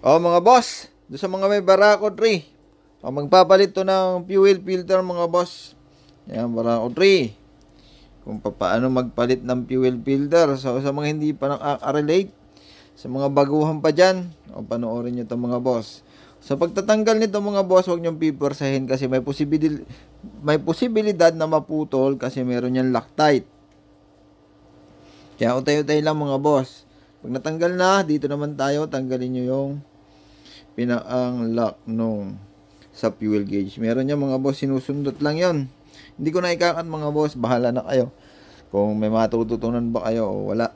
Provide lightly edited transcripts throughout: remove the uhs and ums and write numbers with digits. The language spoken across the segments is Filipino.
Mga boss, doon sa mga may Barako 3, magpapalit to ng fuel filter mga boss. Yan, Barako 3. Kung paano magpalit ng fuel filter. So, sa mga hindi pa relate sa mga baguhan pa dyan, panoorin nyo to mga boss. Sa pagtatanggal nito mga boss, huwag nyo pipersahin kasi may posibilidad na maputol kasi meron yan Loctite. Kaya utay-utay lang mga boss. Pag natanggal na, dito naman tayo, tanggalin nyo yung pinaang lock nung sa fuel gauge. Meron yan mga boss, sinusundot lang yon. Hindi ko na ikakat mga boss, bahala na kayo. Kung may matututunan ba kayo o wala.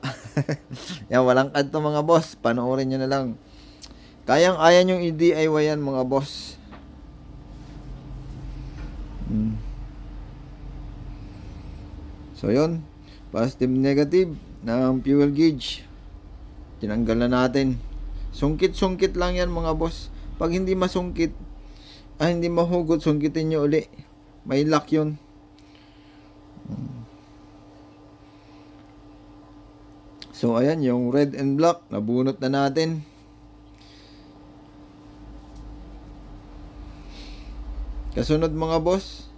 Yan, walang kanto mga boss, panoorin nyo na lang. Kayang-kaya nyong i-DIY yan mga boss. So yun, positive negative ng fuel gauge. Tinanggal na natin. Sungkit-sungkit lang yan mga boss. Pag hindi masungkit, hindi mahugot, sungkitin nyo uli. May lock yun. So ayan, yung red and black, nabunot na natin. Kasunod mga boss,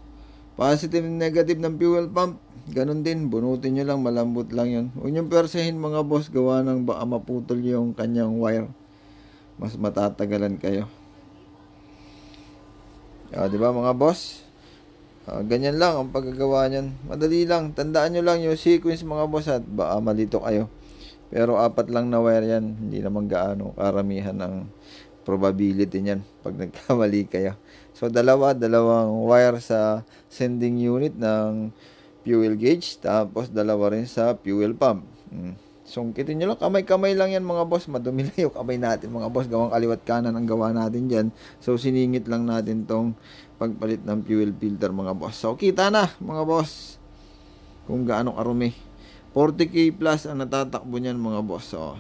positive and negative ng fuel pump. Ganon din, bunutin nyo lang, malambot lang yun. Huwag nyo persahin mga boss, gawa ng baka maputol yung kanyang wire. Mas matatagalan kayo. Diba mga boss? Ganyan lang ang paggagawa nyan. Madali lang. Tandaan nyo lang yung sequence mga boss at baka malito kayo. Pero 4 lang na wire yan. Hindi naman gaano karamihan ang probability nyan pag nagkamali kayo. So dalawang wire sa sending unit ng fuel gauge. Tapos dalawa rin sa fuel pump. Sungkitin nyo lang, kamay-kamay lang yan mga boss, madumi na yung kamay natin mga boss, gawang kaliwat kanan ang gawa natin dyan. So siningit lang natin tong pagpalit ng fuel filter mga boss. So kita na mga boss kung gaano karumi. 40k plus ang natatakbo niyan mga boss. So,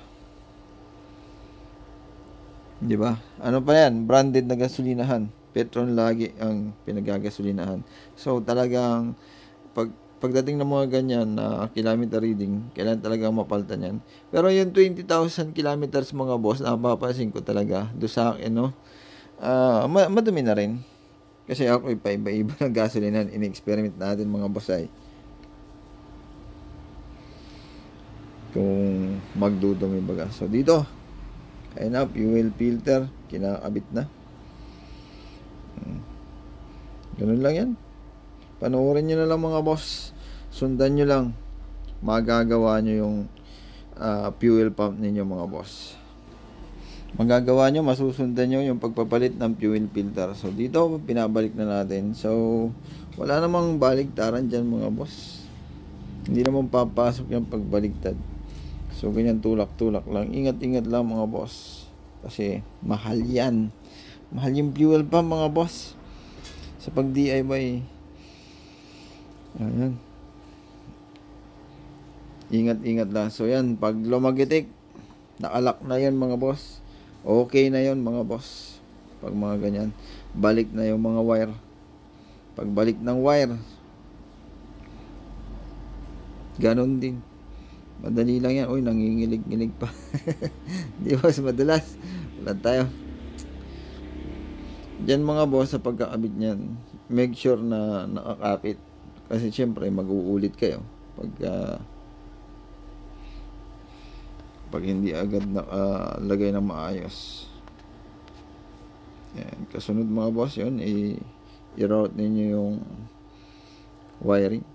di ba? Ano pa yan? Branded na gasolinahan. Petron lagi ang pinagagasolinahan. So talagang pagdating ng mga ganyan na kilometer reading, kailangan talaga mapalitan yan. Pero yung 20,000 kilometers mga boss, napapansin ko talaga doon sa akin, no? Madumi na rin. Kasi ako iba-iba ng gasolinahan, in-experiment natin mga boss ay. Kung magdudumi baga. So dito, kaya na, fuel filter, kinakabit na. Ganun lang yan. Panoorin nyo na lang mga boss. Sundan nyo lang. Magagawa nyo yung fuel pump ninyo mga boss. Magagawa nyo, masusundan nyo yung pagpapalit ng fuel filter. So dito, pinabalik na natin. So wala namang baligtaran dyan mga boss. Hindi naman papasok yung pagbaligtad. So ganyan, tulak-tulak lang. Ingat-ingat lang mga boss. Kasi mahal yan. Mahal yung fuel pump mga boss. Sa pag DIY. Ayan. Ingat-ingat lang. So yan, pag lumagitik, nakalak na yan mga boss. Okay na yon mga boss. Pag mga ganyan, balik na yung mga wire. Pagbalik ng wire, ganon din. Madali lang yan. Uy, nangingilig-ngilig pa. Di boss, madalas. Wala tayo. Diyan mga boss, sa pagkakabit niyan, make sure na nakakapit. Kasi syempre, mag-uulit kayo. Pag hindi agad nakalagay ng maayos. Yan. Kasunod mga boss, yun, i-route ninyo yung wiring.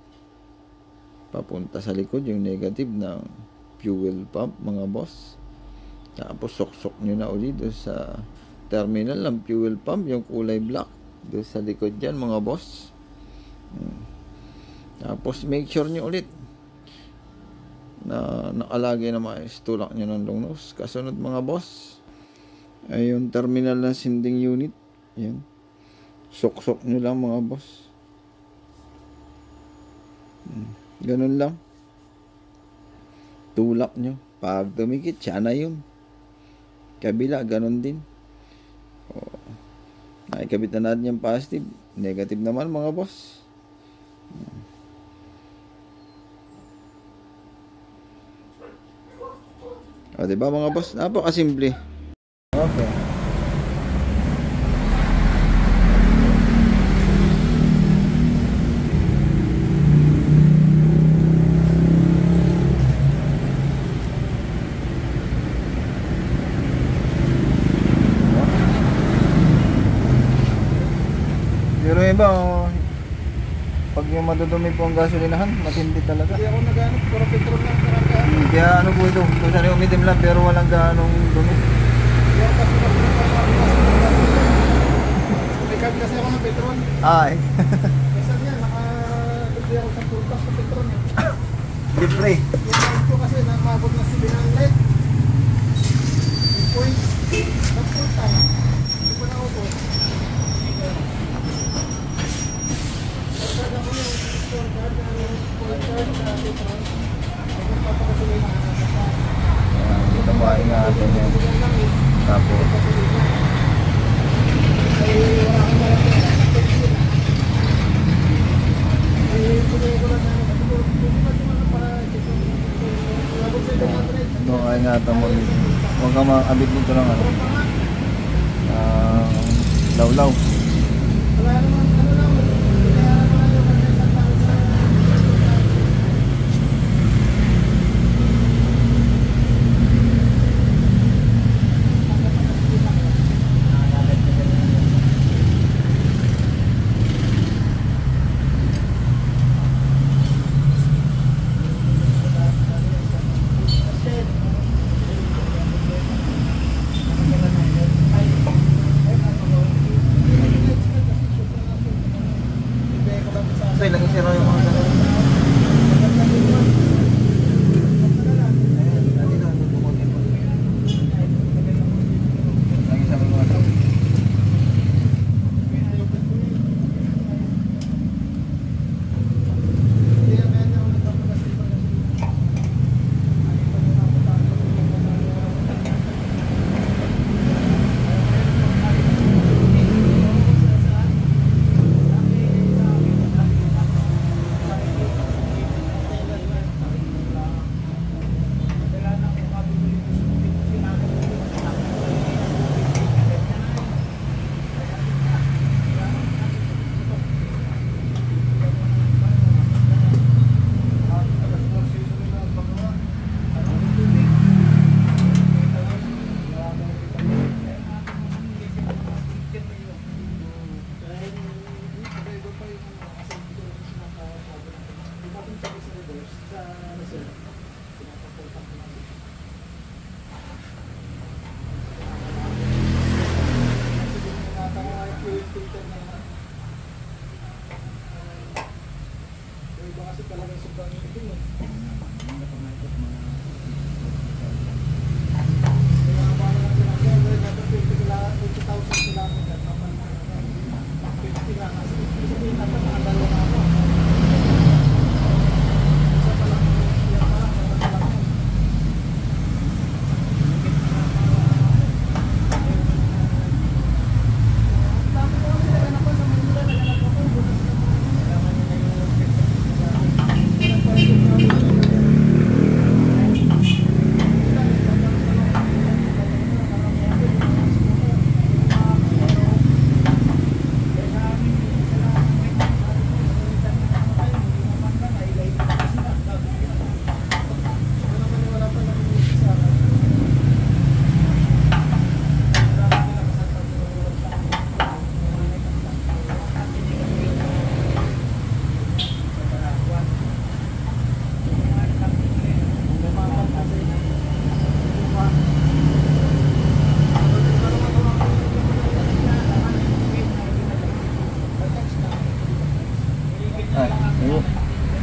Papunta sa likod yung negative ng fuel pump mga boss. Tapos sok-sok nyo na ulit doon sa terminal ng fuel pump, yung kulay black doon sa likod dyan mga boss. Tapos make sure nyo ulit na nakalagay na maayos. Tulak nyo ng long nose. Kasunod mga boss ay yung terminal ng sending unit. Yan, sok-sok nyo lang mga boss. Ganun lang. Tulak nyo. Pag tumikit, siya na yun. Kabila, ganun din. Nakikabit na natin yung positive. Negative naman mga boss. Diba mga boss? Napakasimple. Okay. Pero iba, pag yung madudumi po ang gasolinahan, matindi talaga. Hindi ako nag-ano, puro petrol lang karang. Kaya ano po ito, kung saan yung umitim lang pero walang ganong dumi. Kaya kasi may card kasi ako ng petrol. Ay. Minsan yan, nakabili ako sa pulpas sa petrol. Libre. Yung card ko kasi namabot na si Binanglet. Yung point, ng full time. Hindi ko na ako. Pagkada ko yung store card, full card sa petrol. Kaya papakasuloy na hanap sa Dito mo ay ingatan yan. Tapos. No, ay ingatan mo. Huwag ka makabit nito ng ano. Lawlaw. Ay, lagi sira yung mga ganun. Lagi sa mga ganun.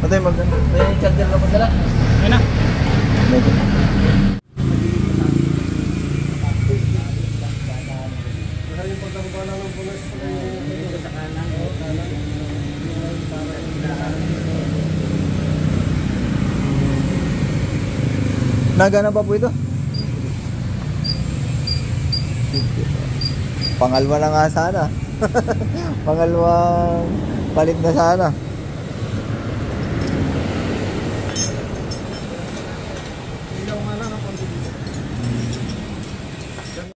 Patay maganda. May charger ka magdala? Ayun na. Nagana pa po ito? Pangalwa na nga sana. Pangalawang palit na sana.